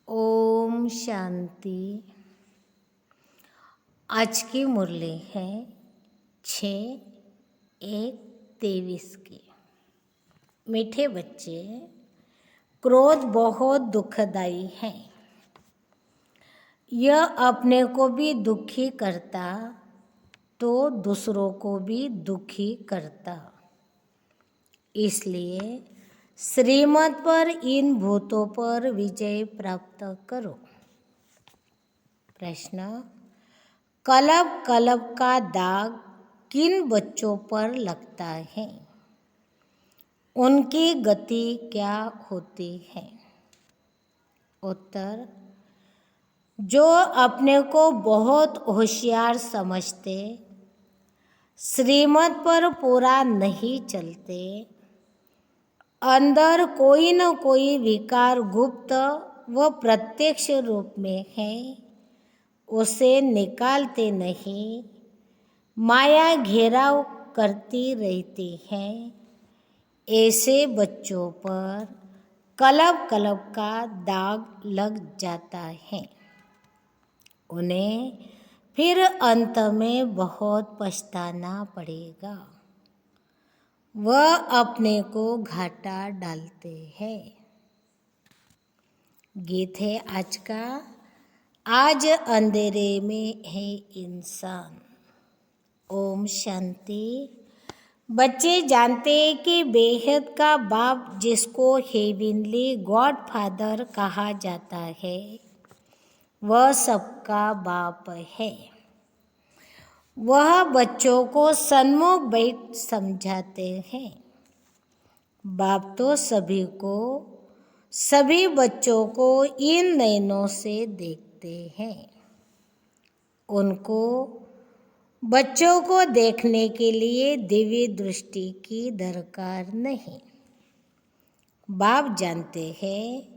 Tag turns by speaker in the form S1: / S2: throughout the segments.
S1: ओम शांति। आज की मुरली है 6/1/23 की। मीठे बच्चे, क्रोध बहुत दुखदाई है। यह अपने को भी दुखी करता तो दूसरों को भी दुखी करता। इसलिए श्रीमत पर इन भूतों पर विजय प्राप्त करो। प्रश्न: कलब कलब का दाग किन बच्चों पर लगता है? उनकी गति क्या होती है? उत्तर: जो अपने को बहुत होशियार समझते, श्रीमत पर पूरा नहीं चलते, अंदर कोई न कोई विकार गुप्त व प्रत्यक्ष रूप में है, उसे निकालते नहीं, माया घेराव करती रहती है, ऐसे बच्चों पर कलब कलब का दाग लग जाता है। उन्हें फिर अंत में बहुत पछताना पड़ेगा। वह अपने को घाटा डालते हैं। गीत है आज का, आज अंधेरे में है इंसान। ओम शांति। बच्चे जानते हैं कि बेहद का बाप, जिसको हेविनली गॉड फादर कहा जाता है, वह सबका बाप है। वह बच्चों को सन्मुख बैठ समझाते हैं। बाप तो सभी बच्चों को इन नयनों से देखते हैं। उनको बच्चों को देखने के लिए दिव्य दृष्टि की दरकार नहीं। बाप जानते हैं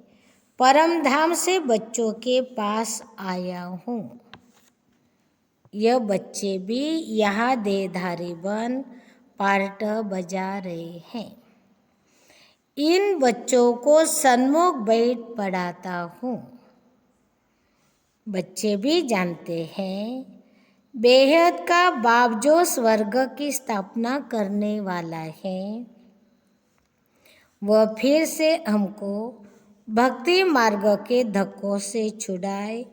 S1: परम धाम से बच्चों के पास आया हूँ। यह बच्चे भी यहाँ देहधारी बन पार्ट बजा रहे हैं। इन बच्चों को सन्मुख बैठ पढ़ाता हूँ। बच्चे भी जानते हैं बेहद का बाप जो स्वर्ग की स्थापना करने वाला है, वह फिर से हमको भक्ति मार्ग के धक्कों से छुड़ाए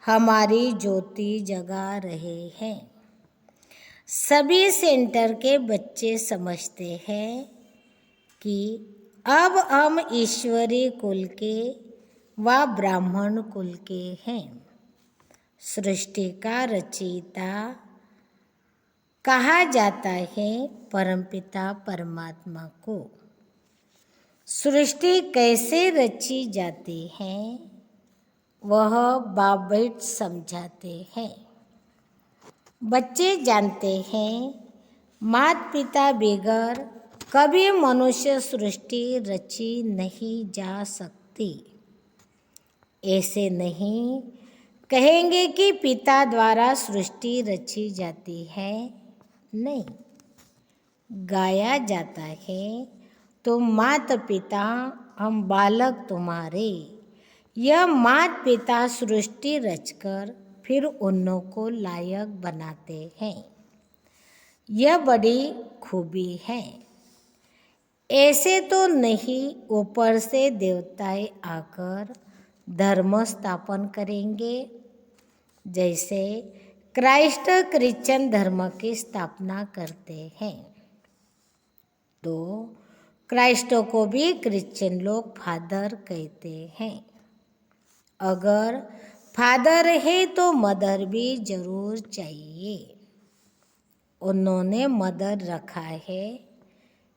S1: हमारी ज्योति जगा रहे हैं। सभी सेंटर के बच्चे समझते हैं कि अब हम ईश्वरी कुल के व ब्राह्मण कुल के हैं। सृष्टि का रचयिता कहा जाता है परमपिता परमात्मा को। सृष्टि कैसे रची जाती है, वह बाप बैठ समझाते हैं। बच्चे जानते हैं माता पिता बगैर कभी मनुष्य सृष्टि रची नहीं जा सकती। ऐसे नहीं कहेंगे कि पिता द्वारा सृष्टि रची जाती है, नहीं। गाया जाता है तो माता पिता हम बालक तुम्हारे। यह माता पिता सृष्टि रचकर फिर उन्हों को लायक बनाते हैं। यह बड़ी खूबी है। ऐसे तो नहीं ऊपर से देवताएं आकर धर्म स्थापन करेंगे, जैसे क्राइस्ट क्रिश्चियन धर्म की स्थापना करते हैं। तो क्राइस्ट को भी क्रिश्चियन लोग फादर कहते हैं। अगर फादर है तो मदर भी जरूर चाहिए। उन्होंने मदर रखा है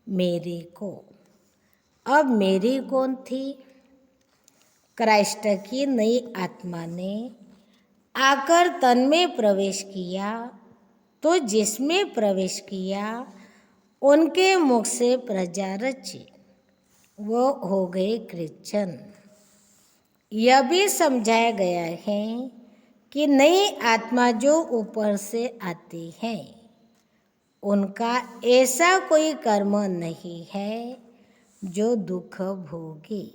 S1: मेरी को। अब मेरी कौन थी? क्राइस्ट की नई आत्मा ने आकर तन में प्रवेश किया, तो जिसमें प्रवेश किया उनके मुख से प्रजा रची, वो हो गए क्रिश्चियन। यह भी समझाया गया है कि नई आत्मा जो ऊपर से आती है, उनका ऐसा कोई कर्म नहीं है जो दुख भोगे।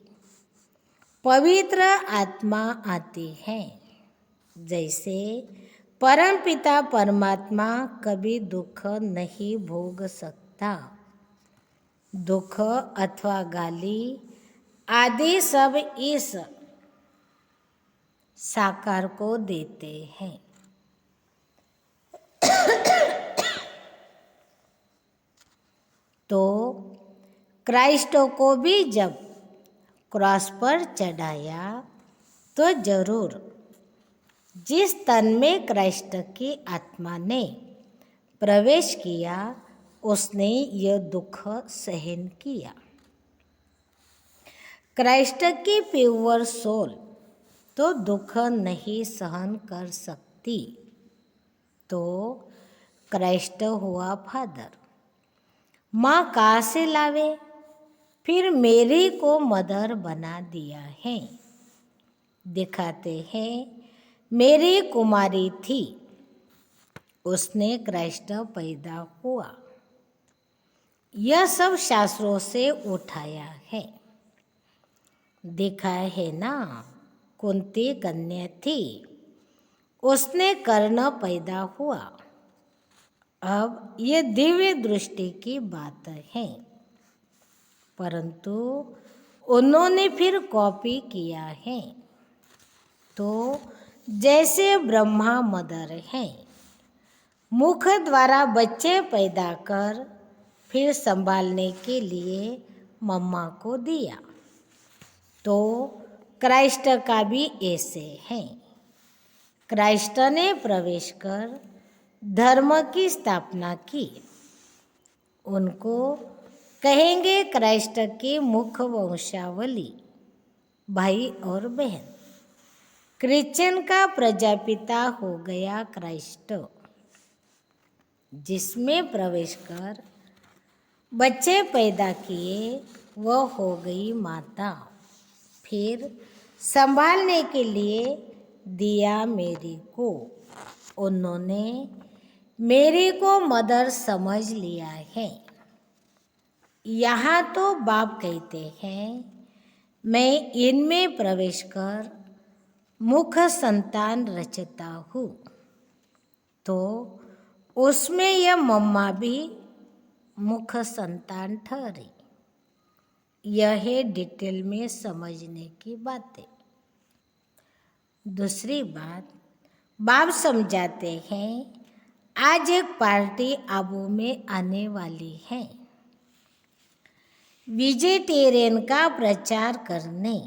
S1: पवित्र आत्मा आती है। जैसे परमपिता परमात्मा कभी दुख नहीं भोग सकता। दुख अथवा गाली आदि सब इस साकार को देते हैं। तो क्राइस्ट को भी जब क्रॉस पर चढ़ाया तो जरूर जिस तन में क्राइस्ट की आत्मा ने प्रवेश किया उसने यह दुख सहन किया। क्राइस्ट की प्योर सोल तो दुख नहीं सहन कर सकती। तो क्राइस्ट हुआ फादर। माँ कहाँ से लावे? फिर मेरी को मदर बना दिया है। दिखाते हैं मेरी कुमारी थी, उसने क्राइस्ट पैदा हुआ। यह सब शास्त्रों से उठाया है। देखा है ना, कुंती कन्या थी, उसने कर्ण पैदा हुआ। अब ये दिव्य दृष्टि की बात है, परंतु उन्होंने फिर कॉपी किया है। तो जैसे ब्रह्मा मदर है, मुख द्वारा बच्चे पैदा कर फिर संभालने के लिए मम्मा को दिया। तो क्राइस्ट का भी ऐसे है। क्राइस्ट ने प्रवेश कर धर्म की स्थापना की। उनको कहेंगे क्राइस्ट की मुख्य वंशावली, भाई और बहन। क्रिश्चियन का प्रजापिता हो गया क्राइस्ट, जिसमें प्रवेश कर बच्चे पैदा किए, वह हो गई माता। फिर संभालने के लिए दिया मेरी को। उन्होंने मेरी को मदर समझ लिया है। यहाँ तो बाप कहते हैं मैं इनमें प्रवेश कर मुख संतान रचता हूँ। तो उसमें यह मम्मा भी मुख संतान ठहरी। यह है डिटेल में समझने की बातें। दूसरी बात, बाप समझाते हैं आज एक पार्टी आबू में आने वाली है, वेजिटेरियन का प्रचार करने।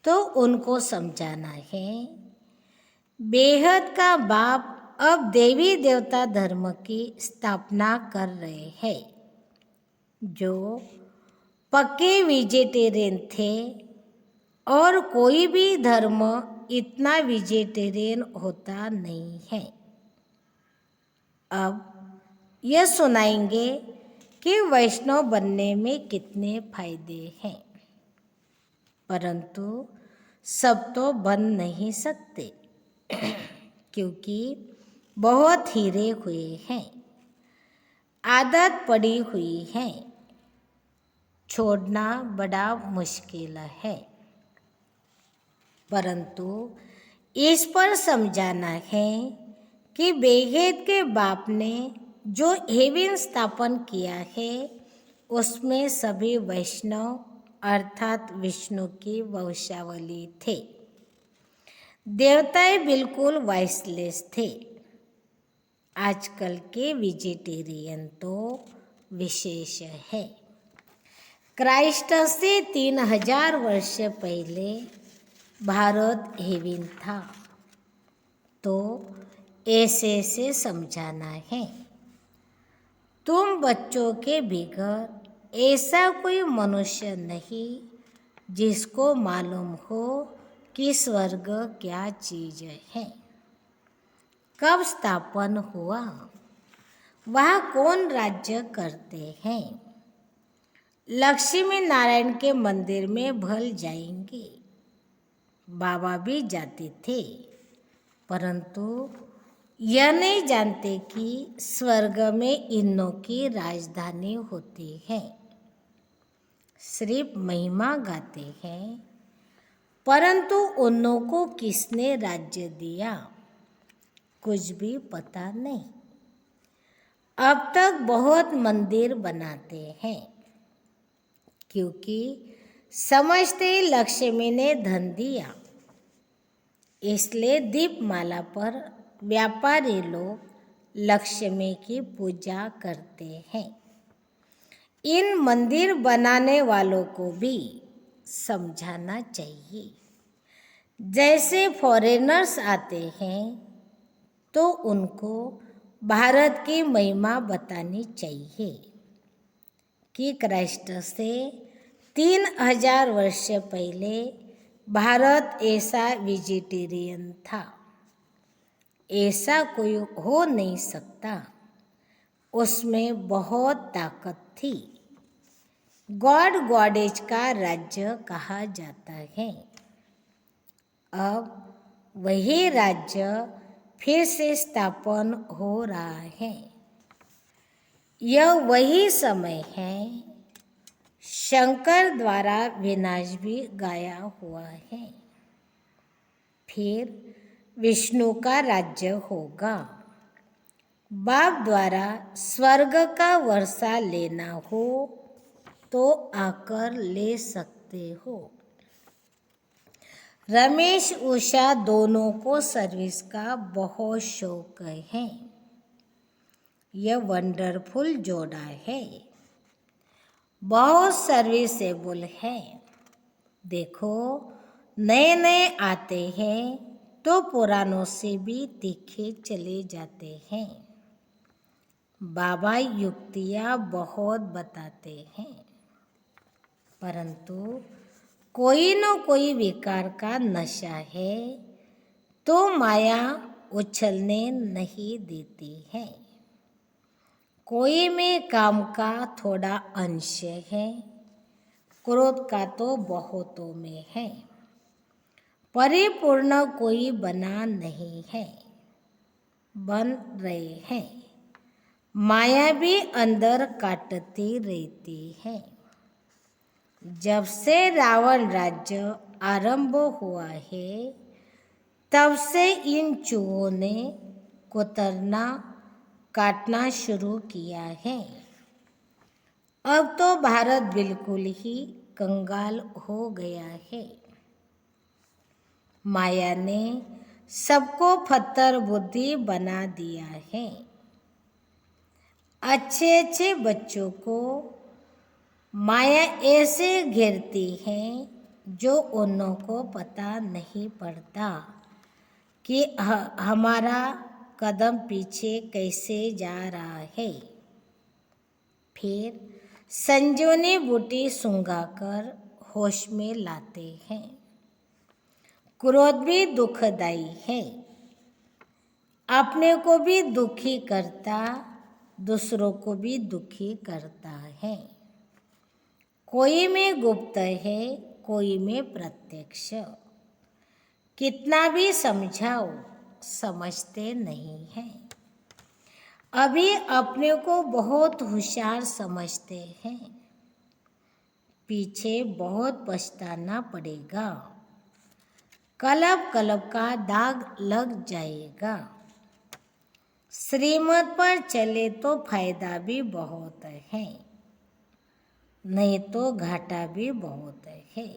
S1: तो उनको समझाना है बेहद का बाप अब देवी देवता धर्म की स्थापना कर रहे हैं। जो पक्के वेजिटेरियन थे, और कोई भी धर्म इतना वेजिटेरियन होता नहीं है। अब यह सुनाएंगे कि वैष्णव बनने में कितने फायदे हैं, परंतु सब तो बन नहीं सकते क्योंकि बहुत हीरे हुए हैं, आदत पड़ी हुई है, छोड़ना बड़ा मुश्किल है। परंतु इस पर समझाना है कि बेहेद के बाप ने जो हेवन स्थापन किया है उसमें सभी वैष्णव अर्थात विष्णु की वंशावली थे। देवताएं बिल्कुल वॉइसलेस थे। आजकल के वेजिटेरियन तो विशेष है। क्राइस्ट से 3000 वर्ष पहले भारत हेवन था। तो ऐसे से समझाना है, तुम बच्चों के बगैर ऐसा कोई मनुष्य नहीं जिसको मालूम हो कि स्वर्ग क्या चीज है, कब स्थापन हुआ, वहाँ कौन राज्य करते हैं। लक्ष्मी नारायण के मंदिर में भल जाएंगे, बाबा भी जाते थे, परंतु यह नहीं जानते कि स्वर्ग में इनों की राजधानी होती है। सिर्फ महिमा गाते हैं, परंतु उन्हों को किसने राज्य दिया कुछ भी पता नहीं। अब तक बहुत मंदिर बनाते हैं क्योंकि समझते लक्ष्मी ने धन दिया, इसलिए दीपमाला पर व्यापारी लोग लक्ष्मी की पूजा करते हैं। इन मंदिर बनाने वालों को भी समझाना चाहिए। जैसे फॉरेनर्स आते हैं तो उनको भारत की महिमा बतानी चाहिए कि क्राइस्ट से 3000 वर्ष पहले भारत ऐसा वेजिटेरियन था, ऐसा कोई हो नहीं सकता, उसमें बहुत ताकत थी। गॉड गॉडेज का राज्य कहा जाता है। अब वही राज्य फिर से स्थापन हो रहा है। यह वही समय है। शंकर द्वारा विनाश भी गाया हुआ है। फिर विष्णु का राज्य होगा। बाप द्वारा स्वर्ग का वर्षा लेना हो तो आकर ले सकते हो। रमेश उषा दोनों को सर्विस का बहुत शौक है। यह वंडरफुल जोड़ा है, बहुत सर्विसेबल है। देखो, नए नए आते हैं तो पुरानों से भी तीखे चले जाते हैं। बाबा युक्तियाँ बहुत बताते हैं, परंतु कोई न कोई विकार का नशा है तो माया उछलने नहीं देती है। कोई में काम का थोड़ा अंश है, क्रोध का तो बहुतों में है। परिपूर्ण कोई बना नहीं है, बन रहे हैं। माया भी अंदर काटती रहती है। जब से रावण राज्य आरंभ हुआ है तब से इन चूहों ने कुतरना काटना शुरू किया है। अब तो भारत बिल्कुल ही कंगाल हो गया है। माया ने सबको फत्तर बुद्धि बना दिया है। अच्छे अच्छे बच्चों को माया ऐसे घेरती है जो उन्हों को पता नहीं पड़ता कि हमारा कदम पीछे कैसे जा रहा है। फिर संजीवनी बूटी सूंघाकर होश में लाते हैं। क्रोध भी दुखदाई है, अपने को भी दुखी करता, दूसरों को भी दुखी करता है। कोई में गुप्त है, कोई में प्रत्यक्ष। कितना भी समझाओ समझते नहीं हैं। अभी अपने को बहुत होशियार समझते हैं, पीछे बहुत पछताना पड़ेगा। कलब कलब का दाग लग जाएगा। श्रीमत पर चले तो फायदा भी बहुत है, नहीं तो घाटा भी बहुत है।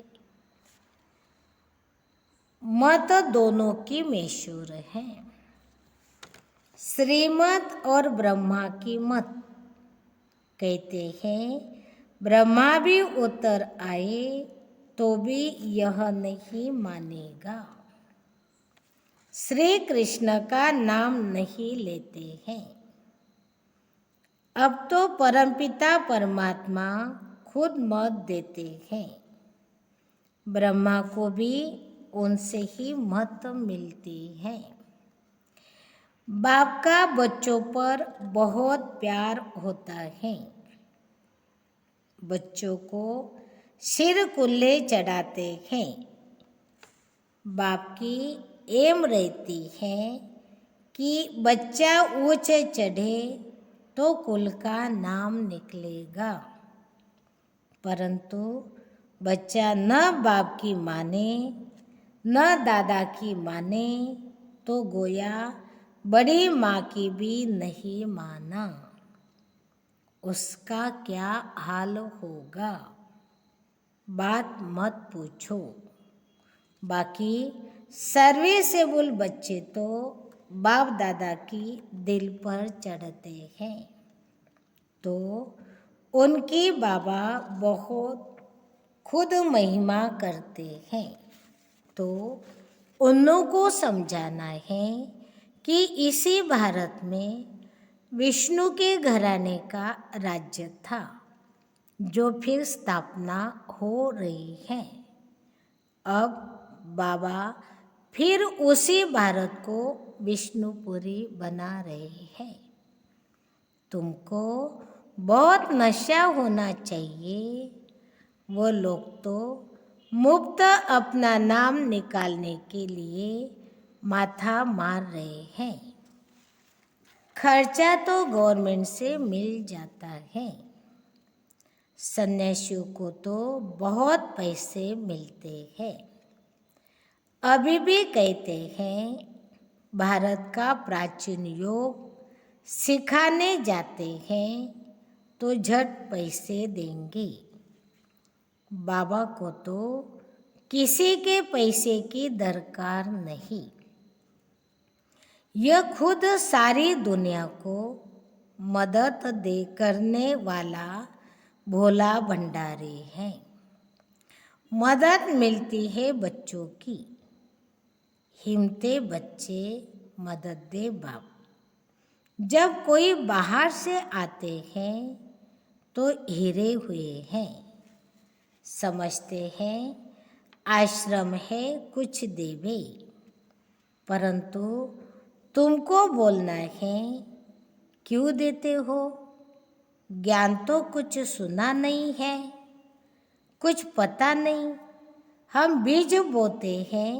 S1: मत दोनों की मशहूर है। श्रीमत और ब्रह्मा की मत। कहते हैं ब्रह्मा भी उतर आए तो भी यह नहीं मानेगा। श्री कृष्ण का नाम नहीं लेते हैं। अब तो परमपिता परमात्मा खुद मत देते हैं। ब्रह्मा को भी उनसे ही मत मिलती है। बाप का बच्चों पर बहुत प्यार होता है। बच्चों को सिर कुल्ले चढ़ाते हैं। बाप की एम रहती है कि बच्चा ऊंचे चढ़े तो कुल का नाम निकलेगा। परंतु बच्चा न बाप की माने न दादा की माने तो गोया बड़ी माँ की भी नहीं माना, उसका क्या हाल होगा बात मत पूछो। बाकी सर्विसेबल बच्चे तो बाप दादा की दिल पर चढ़ते हैं, तो उनकी बाबा बहुत खुद महिमा करते हैं, तो उन्हों को समझाना है कि इसी भारत में विष्णु के घराने का राज्य था जो फिर स्थापना हो रही है। अब बाबा फिर उसी भारत को विष्णुपुरी बना रहे हैं। तुमको बहुत नशा होना चाहिए, वो लोग तो मुफ्त अपना नाम निकालने के लिए माथा मार रहे हैं। खर्चा तो गवर्नमेंट से मिल जाता है, सन्यासियों को तो बहुत पैसे मिलते हैं। अभी भी कहते हैं भारत का प्राचीन योग सिखाने जाते हैं तो झट पैसे देंगे। बाबा को तो किसी के पैसे की दरकार नहीं, यह खुद सारी दुनिया को मदद दे करने वाला भोला भंडारी है। मदद मिलती है बच्चों की, हिम्मते बच्चे मदद दे बाप। जब कोई बाहर से आते हैं तो हिरे हुए हैं, समझते हैं आश्रम है कुछ देवे, परंतु तुमको बोलना है क्यों देते हो, ज्ञान तो कुछ सुना नहीं है, कुछ पता नहीं। हम बीज बोते हैं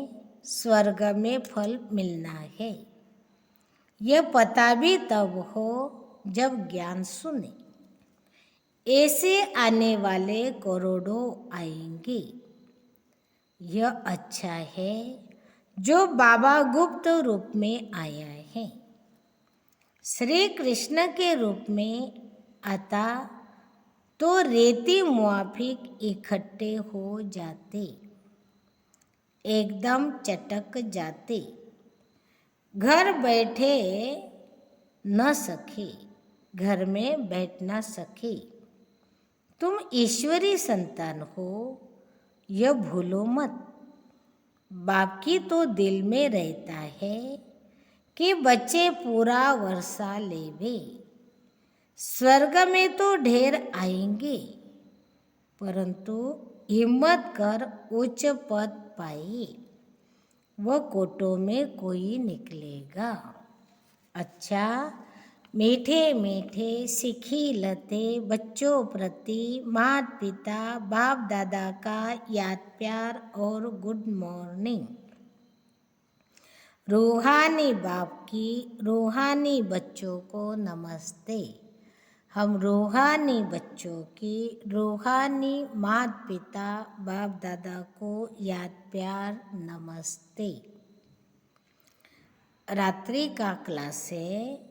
S1: स्वर्ग में फल मिलना है, यह पता भी तब हो जब ज्ञान सुने। ऐसे आने वाले करोड़ों आएंगे। यह अच्छा है जो बाबा गुप्त रूप में आया है, श्री कृष्ण के रूप में आता तो रेती मुआफिक इकट्ठे हो जाते, एकदम चटक जाते, घर बैठे न सके, घर में बैठ न सके। तुम ईश्वरी संतान हो यह भूलो मत। बाप की तो दिल में रहता है कि बच्चे पूरा वर्षा लेवे, स्वर्ग में तो ढेर आएंगे, परंतु हिम्मत कर उच्च पद पाए, वह कोटों में कोई निकलेगा। अच्छा मीठे मीठे सीखी लते बच्चों प्रति माता पिता बाप दादा का याद प्यार और गुड मॉर्निंग। रूहानी बाप की रूहानी बच्चों को नमस्ते। हम रूहानी बच्चों की रूहानी माता पिता बाप दादा को याद प्यार नमस्ते। रात्रि का क्लास है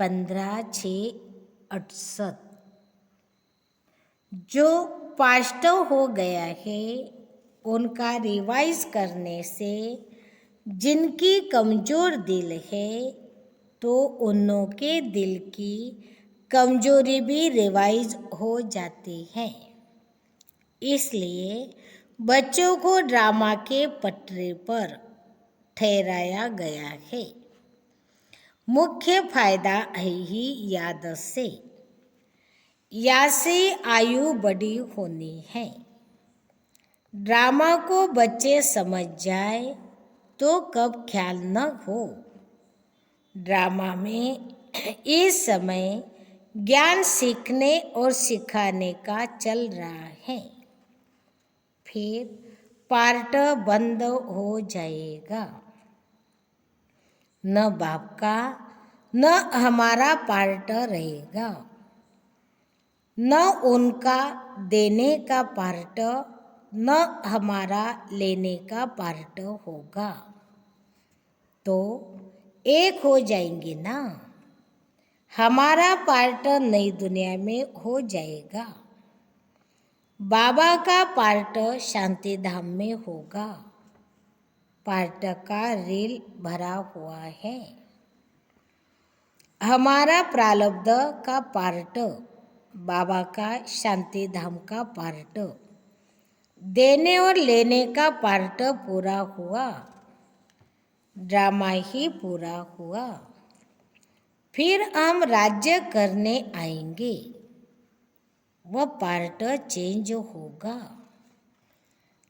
S1: 15/6/68। जो पास्ट हो गया है उनका रिवाइज करने से जिनकी कमज़ोर दिल है तो उन्हों के दिल की कमजोरी भी रिवाइज हो जाती है। इसलिए बच्चों को ड्रामा के पटरे पर ठहराया गया है। मुख्य फायदा है ही याद से आयु बड़ी होनी है। ड्रामा को बच्चे समझ जाए तो कब ख्याल न हो। ड्रामा में इस समय ज्ञान सीखने और सिखाने का चल रहा है, फिर पार्ट बंद हो जाएगा। न बाप का न हमारा पार्ट रहेगा, न उनका देने का पार्ट न हमारा लेने का पार्ट होगा, तो एक हो जाएंगे ना। हमारा पार्ट नई दुनिया में हो जाएगा, बाबा का पार्ट शांति धाम में होगा। पार्ट का रील भरा हुआ है। हमारा प्रारब्ध का पार्ट, बाबा का शांति धाम का पार्ट, देने और लेने का पार्ट पूरा हुआ, ड्रामा ही पूरा हुआ। फिर हम राज्य करने आएंगे, वह पार्ट चेंज होगा,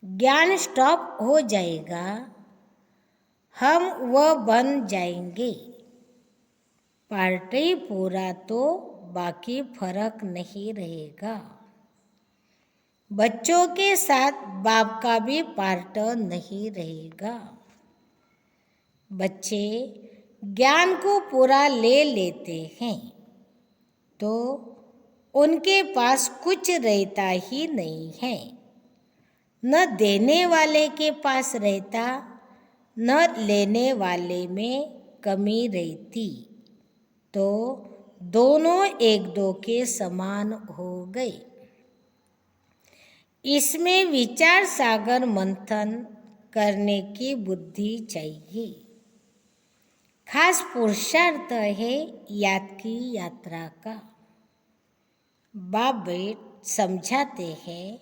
S1: ज्ञान स्टॉप हो जाएगा, हम वह बन जाएंगे। पार्ट ही पूरा तो बाकी फर्क नहीं रहेगा। बच्चों के साथ बाप का भी पार्ट नहीं रहेगा। बच्चे ज्ञान को पूरा ले लेते हैं तो उनके पास कुछ रहता ही नहीं है, न देने वाले के पास रहता, न लेने वाले में कमी रहती, तो दोनों एक दो के समान हो गए। इसमें विचार सागर मंथन करने की बुद्धि चाहिए। खास पुरुषार्थ है याद की यात्रा का। बाप बेट समझाते हैं,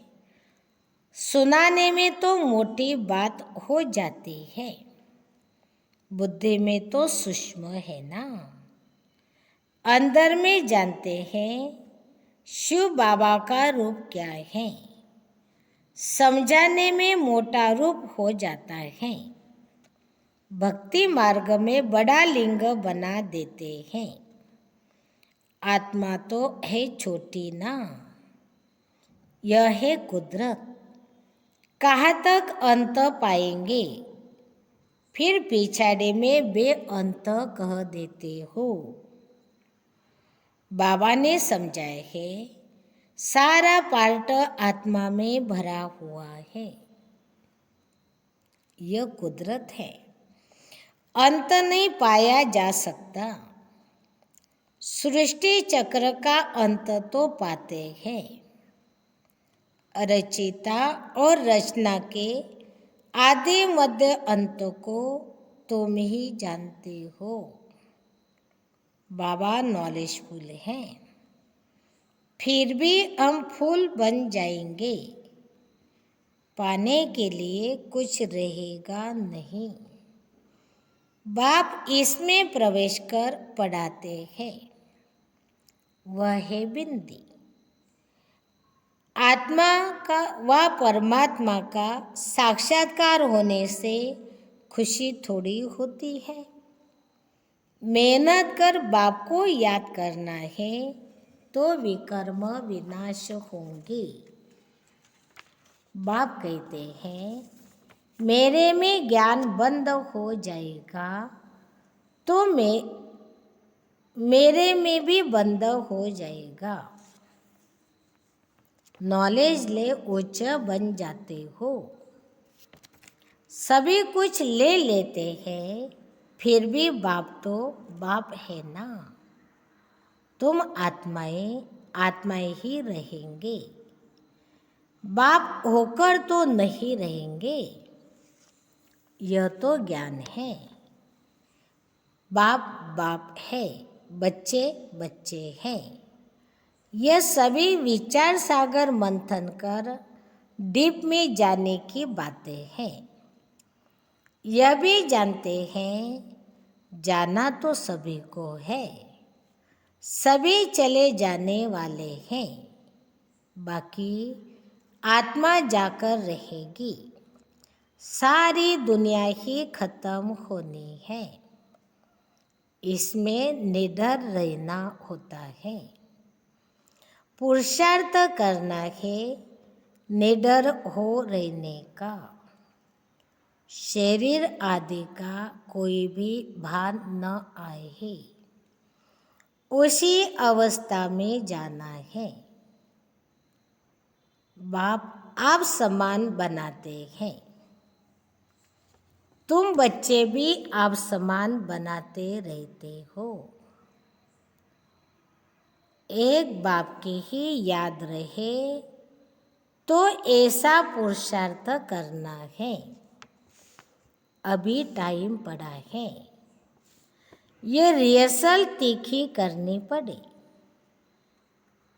S1: सुनाने में तो मोटी बात हो जाती है, बुद्धि में तो सूक्ष्म है ना। अंदर में जानते हैं शिव बाबा का रूप क्या है, समझाने में मोटा रूप हो जाता है। भक्ति मार्ग में बड़ा लिंग बना देते हैं। आत्मा तो है छोटी ना, यह है कुदरत। कहाँ तक अंत पाएंगे, फिर पिछाड़े में बेअंत कह देते हो। बाबा ने समझाया है, सारा पार्ट आत्मा में भरा हुआ है, यह कुदरत है, अंत नहीं पाया जा सकता। सृष्टि चक्र का अंत तो पाते हैं, रचिता और रचना के आदि मध्य अंत को तुम ही जानते हो। बाबा नॉलेजफुल हैं, फिर भी हम फूल बन जाएंगे, पाने के लिए कुछ रहेगा नहीं। बाप इसमें प्रवेश कर पढ़ाते हैं, वह है बिंदी। आत्मा का व परमात्मा का साक्षात्कार होने से खुशी थोड़ी होती है। मेहनत कर बाप को याद करना है तो विकर्म विनाश होंगे। बाप कहते हैं, मेरे में ज्ञान बंद हो जाएगा तो मेरे में भी बंद हो जाएगा। नॉलेज ले उच्च बन जाते हो। सभी कुछ ले लेते हैं, फिर भी बाप तो बाप है ना। तुम आत्माएं ही रहेंगे, बाप होकर तो नहीं रहेंगे। यह तो ज्ञान है। बाप बाप है, बच्चे बच्चे हैं। यह सभी विचार सागर मंथन कर डीप में जाने की बातें हैं। यह भी जानते हैं, जाना तो सभी को है, सभी चले जाने वाले हैं, बाकी आत्मा जाकर रहेगी। सारी दुनिया ही खत्म होनी है, इसमें निडर रहना होता है। पुरुषार्थ करना है निडर हो रहने का। शरीर आदि का कोई भी भान न आए, उसी अवस्था में जाना है। बाप आप समान बनाते हैं। तुम बच्चे भी आप समान बनाते रहते हो। एक बाप की ही याद रहे तो ऐसा पुरुषार्थ करना है। अभी टाइम पड़ा है। ये रिहर्सल तीखी करनी पड़े।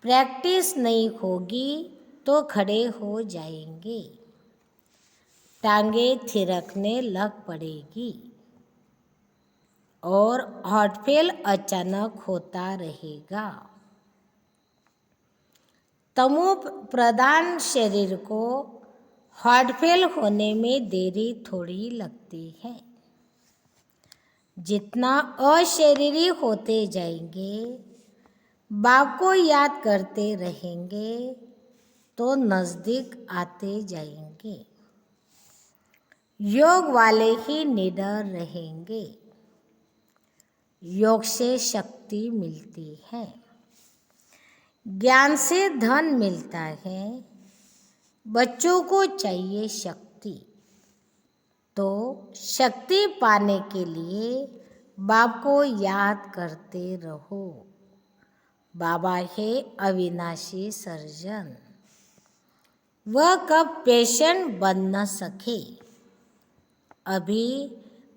S1: प्रैक्टिस नहीं होगी तो खड़े हो जाएंगे, टांगे थिरकने लग पड़ेगी और हार्टफेल अचानक होता रहेगा। तमो प्रधान शरीर को हार्टफेल होने में देरी थोड़ी लगती है। जितना अशरीरी होते जाएंगे, बाप को याद करते रहेंगे तो नजदीक आते जाएंगे। योग वाले ही निडर रहेंगे। योग से शक्ति मिलती है, ज्ञान से धन मिलता है। बच्चों को चाहिए शक्ति, तो शक्ति पाने के लिए बाप को याद करते रहो। बाबा है अविनाशी सर्जन। वह कब पेशेंट बन न सके। अभी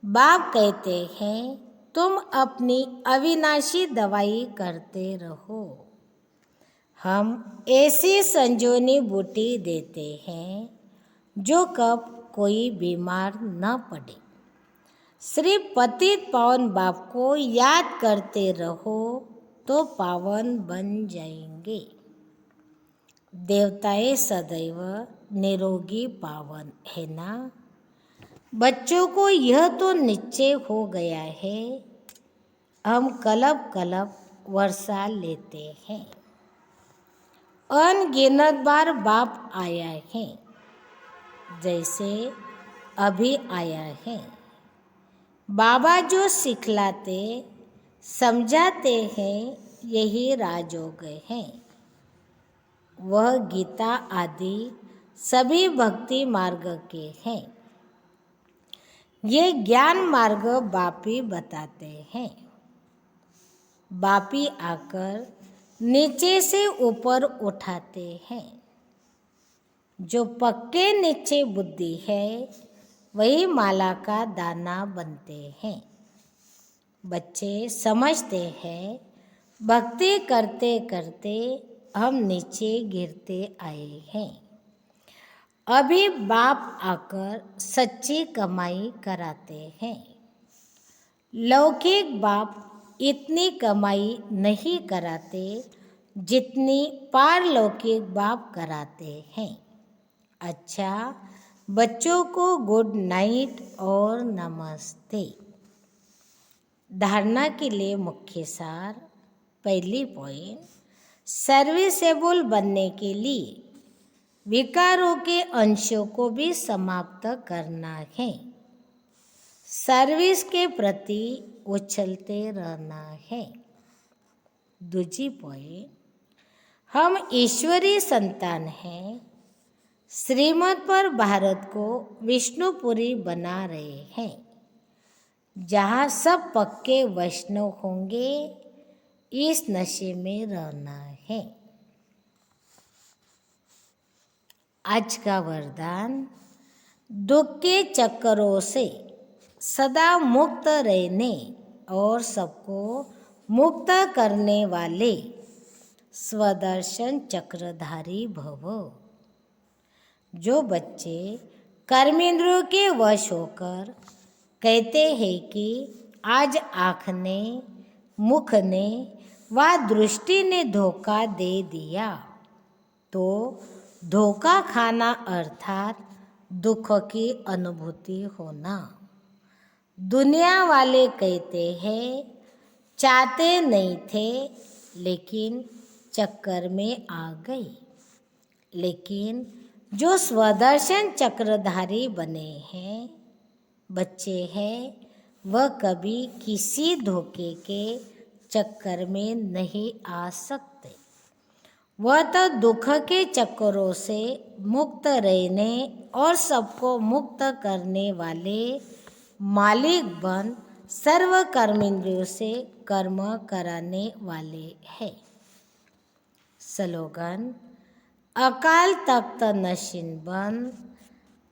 S1: बाप कहते हैं तुम अपनी अविनाशी दवाई करते रहो। हम ऐसी संजीवनी बूटी देते हैं जो कब कोई बीमार न पड़े। सिर्फ पतित पावन बाप को याद करते रहो तो पावन बन जाएंगे। देवताएं सदैव निरोगी पावन है ना। बच्चों को यह तो निश्चय हो गया है, हम कल्प कल्प वर्षा लेते हैं। अनगिनत बार बाप आया है, जैसे अभी आया है। बाबा जो सिखलाते समझाते हैं यही राजयोग है। वह गीता आदि सभी भक्ति मार्ग के हैं। ये ज्ञान मार्ग बापी बताते हैं। बापी आकर नीचे से ऊपर उठाते हैं। जो पक्के नीचे बुद्धि है वही माला का दाना बनते हैं। बच्चे समझते हैं भक्ति करते करते हम नीचे गिरते आए हैं। अभी बाप आकर सच्ची कमाई कराते हैं। लौकिक बाप इतनी कमाई नहीं कराते जितनी पारलौकिक बाप कराते हैं। अच्छा, बच्चों को गुड नाइट और नमस्ते। धारणा के लिए मुख्य सार। पहली पॉइंट, सर्विसेबल बनने के लिए विकारों के अंशों को भी समाप्त करना है। सर्विस के प्रति उछलते रहना है। दूसरी पॉइंट, हम ईश्वरीय संतान हैं। श्रीमत पर भारत को विष्णुपुरी बना रहे हैं, जहाँ सब पक्के वैष्णव होंगे। इस नशे में रहना है। आज का वरदान, दुख के चक्करों से सदा मुक्त रहने और सबको मुक्त करने वाले स्वदर्शन चक्रधारी भव। जो बच्चे कर्मेंद्रियों के वश होकर कहते हैं कि आज आँख ने, मुख ने व दृष्टि ने धोखा दे दिया, तो धोखा खाना अर्थात दुख की अनुभूति होना। दुनिया वाले कहते हैं चाहते नहीं थे लेकिन चक्कर में आ गई। लेकिन जो स्वदर्शन चक्रधारी बने हैं, बच्चे हैं, वह कभी किसी धोखे के चक्कर में नहीं आ सकते। वह तो दुख के चक्करों से मुक्त रहने और सबको मुक्त करने वाले मालिक बन सर्व कर्मेंद्रियों से कर्म कराने वाले हैं। स्लोगन: अकाल तख्त नशीन बन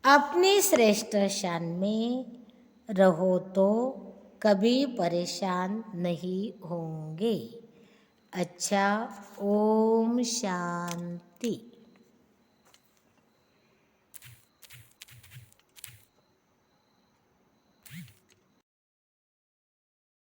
S1: अपनी श्रेष्ठ शान में रहो तो कभी परेशान नहीं होंगे। अच्छा, ओम शांति।